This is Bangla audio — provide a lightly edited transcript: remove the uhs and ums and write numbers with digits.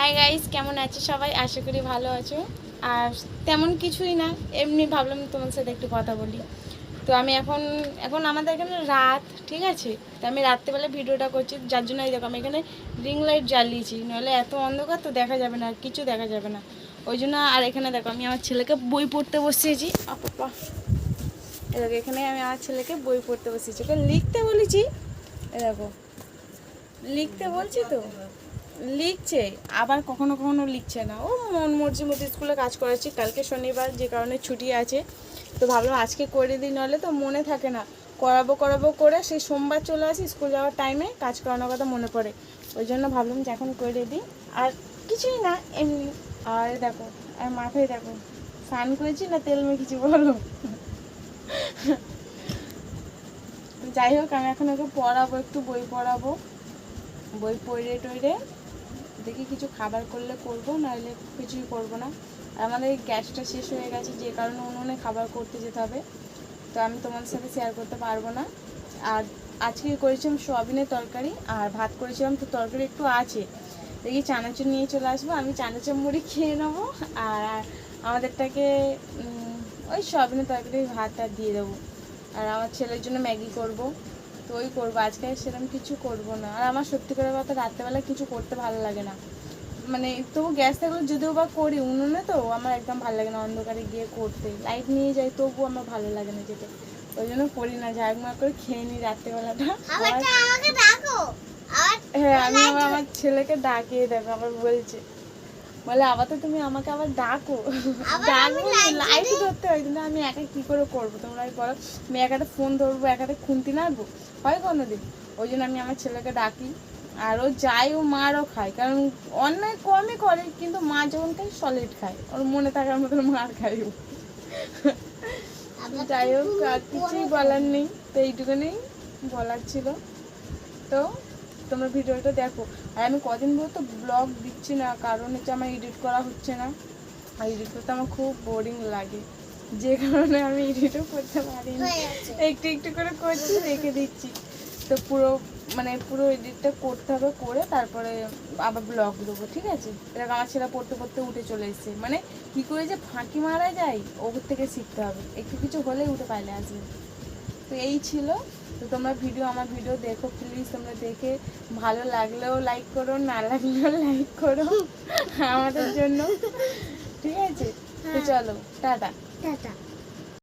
হাই গাইস, কেমন আছো সবাই? আশা করি ভালো আছো। আর তেমন কিছুই না, এমনি ভাবলাম তোমার সাথে একটু কথা বলি। তো আমি এখন এখন আমাদের এখানে রাত, ঠিক আছে? তো আমি রাত্রেবেলা ভিডিওটা করছি, যার জন্য এই দেখো আমি এখানে রিং লাইট জ্বালিয়েছি, নাহলে এত অন্ধকার তো দেখা যাবে না, আর কিছু দেখা যাবে না ওই জন্য। আর এখানে দেখো আমি আমার ছেলেকে বই পড়তে বসিয়েছি। আপা এ দেখো, এখানে আমি আমার ছেলেকে বই পড়তে বসিয়েছি, ওকে লিখতে বলেছি। এ দেখো লিখতে বলছি তো লিখছে, আবার কখনো কখনো লিখছে না। ও মন মর্জি মতো স্কুলে কাজ করাচ্ছি, কালকে শনিবার যে কারণে ছুটি আছে, তো ভাবলাম আজকে করে দিই, নাহলে তো মনে থাকে না। করাবো করে সেই সোমবার চলে আসি, স্কুল যাওয়ার টাইমে কাজ করানোর কথা মনে পড়ে। ওই জন্য ভাবলাম যে এখন করে দিই। আর কিছুই না, এমনি। আর দেখো, আর মাথায় দেখো স্নান করেছি না তেল মেখেছি বলো। যাই হোক, আমি এখন ওকে পড়াবো, একটু বই পড়াবো। বই পড়ে টইরে দেখি কিছু খাবার করলে করব, নাহলে কিছুই করব না। আর আমাদের গ্যাসটা শেষ হয়ে গেছে, যে কারণে উনুনে খাবার করতে যেতে হবে, তো আমি তোমার সাথে শেয়ার করতে পারবো না। আর আজকে করেছিলাম সোয়াবিনের তরকারি আর ভাত করেছিলাম, তো তরকারি একটু আছে, দেখি চানাচুর নিয়ে চলে আসবো, আমি চানাচুর মুড়ি খেয়ে নেবো। আর আমাদেরটাকে ওই সোয়াবিনের তরকারি ভাতটা দিয়ে দেবো। আর আমার ছেলের জন্য ম্যাগি করব, তো ওই করবো, আজকে সেরকম কিছু করব না। আর আমার সত্যি করে কথা রাত্রেবেলা কিছু করতে ভালো লাগে না, মানে তবু গ্যাস থাকলে যদিও বা করি, উনুনে তো আমার একদম ভালো লাগে না অন্ধকারে গিয়ে করতে। লাইট নিয়ে যাই তবু আমার ভালো লাগে না যেতে, ওই জন্য করি না। ঝাড়মার করে খেয়ে নিই রাত্রেবেলাটা। হ্যাঁ, আমি আমার ছেলেকে ডাকিয়ে দেখো, আবার বলে আবার তো তুমি আমাকে আবার ডাকো। ডাকবো, লাইট ধরতে হয়, কিন্তু আমি একা কি করে করবো তোমরাই বলো। আমি একাতে ফোন ধরবো, একাতে খুন্তি নাড়বো, হয় কোনোদিন? ওই জন্য আমি আমার ছেলেকে ডাকি। আর ও যায়, ও মারও খায়, কারণ অন্যায় কমই করে, কিন্তু মা যখন খায় সলিড খায়, ওর মনে থাকার মতন মার খায় ও। যাই হোক, আর কিছুই বলার নেই, তো এইটুকুনি বলার ছিল। তো তোমরা ভিডিওটা দেখো। আর আমি কদিন ধরে তো ব্লগ দিচ্ছি না, কারণ হচ্ছে আমার এডিট করা হচ্ছে না। আর এডিট করতে আমার খুব বোরিং লাগে, যে কারণে আমি এডিটও করতে পারি না, একটু একটু করে করছি, রেখে দিচ্ছি। তো পুরো এডিটটা করতে হবে, করে তারপরে আবার ব্লগ দেবো, ঠিক আছে? এরকম আমার ছেলে পড়তে পড়তে উঠে চলে এসছে, মানে কী করে যে ফাঁকি মারা যায় ওর থেকে শিখতে হবে, একটু কিছু হলেই উঠে পাইলে আসবে। তো এই ছিল। তো তোমরা আমার ভিডিও দেখো প্লিজ, তোমরা দেখে ভালো লাগলেও লাইক করো, না লাগলেও লাইক করো আমাদের জন্য, ঠিক আছে? তো চলো, টাটা টাটা।